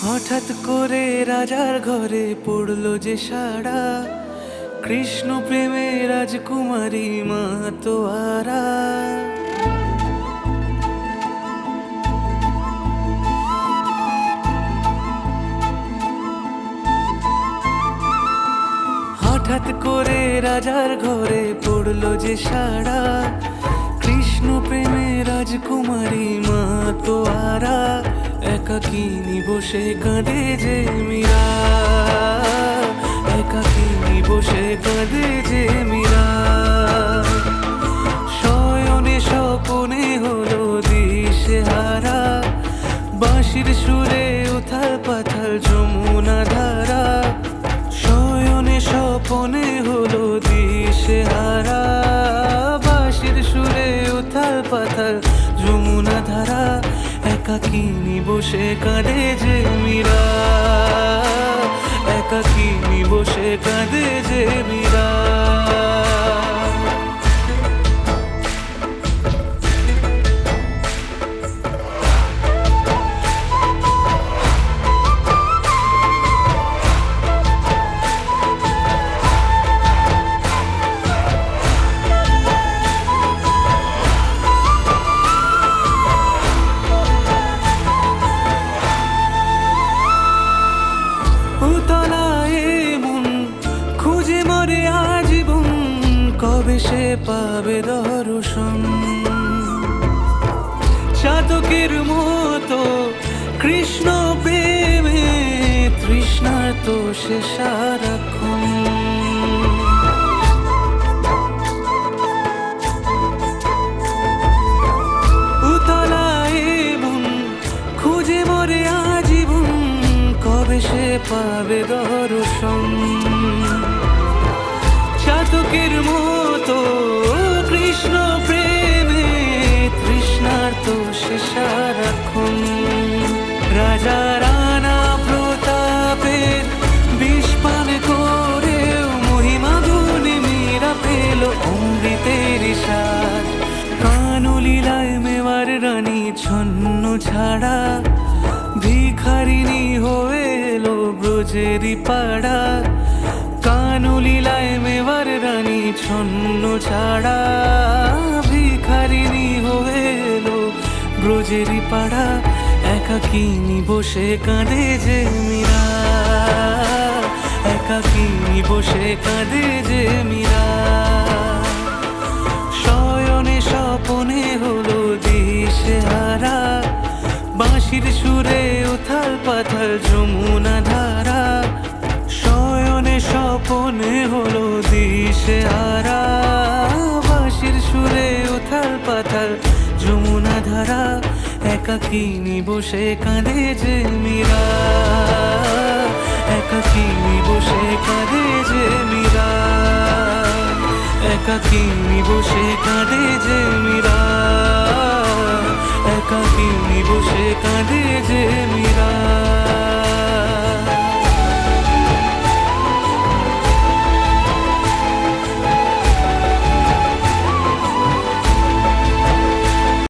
হঠাৎ করে রাজার ঘরে পড়লো যে সাড়া, কৃষ্ণ প্রেমে রাজকুমারী মাতোয়ারা। হঠাৎ করে রাজার ঘরে পড়লো যে সাড়া, কৃষ্ণ প্রেমে রাজকুমারী মাতোয়ারা। একাকিনী বসে কাঁদে যে মীরা, একাকিনী বসে কাঁদে যে মীরা। শয়নে স্বপনে হলো দিশেহারা, বাঁশির সুরে উথাল পাথাল যমুনা ধারা। শয়নে স্বপনে হলো দিশেহারা, বাঁশির সুরে উথাল পাথাল যমুনা ধারা। একাকিনী বসে কাঁদে যে মীরা, একাকিনী বসে কাঁদে যে মীরা। খুঁজে মরে আজীবন, কবে সে পাবে দর্শন। চাতকের মতো কৃষ্ণ প্রেমে তৃষ্ণার্ত সে সারাক্ষণ। উতলায় মন খুঁজে মরে আজীবন, কবে সে পাবে দর্শন। চাতকের মতো কৃষ্ণ প্রেমে তৃষ্ণার্ত সে সারাক্ষণ। রাজা রানা প্রতাপের বিষ পান করেও মহিমা গুণে মীরা পেল অমৃতের স্বাদ। কানলীলায় মেওয়ার রানী ছন্ন ছাড়া, ভিখারিণী হয়ে এলো ব্রজেরই পাড়া। কানলীলায় মেওয়ার রানী ছন্ন ছাড়া, ভিখারিণী হয়ে এলো ব্রজেরই পাড়া। একাকিনী বসে কাঁদে যে মীরা, একাকিনী বসে কাঁদে যে মীরা। শয়নে স্বপনে হলো দিশেহারা, বাঁশির সুরে উথাল পাথাল যমুনা ধারা। শয়নে স্বপনে হলো দিশেহারা, বাঁশির সুরে উথাল পাথাল যমুনা ধারা। একাকিনী বসে কাঁদে যে মীরা, একাকিনী বসে কাঁদে যে মীরা, একাকিনী বসে কাঁদে যে মীরা, একাকিনী বসে কাঁদে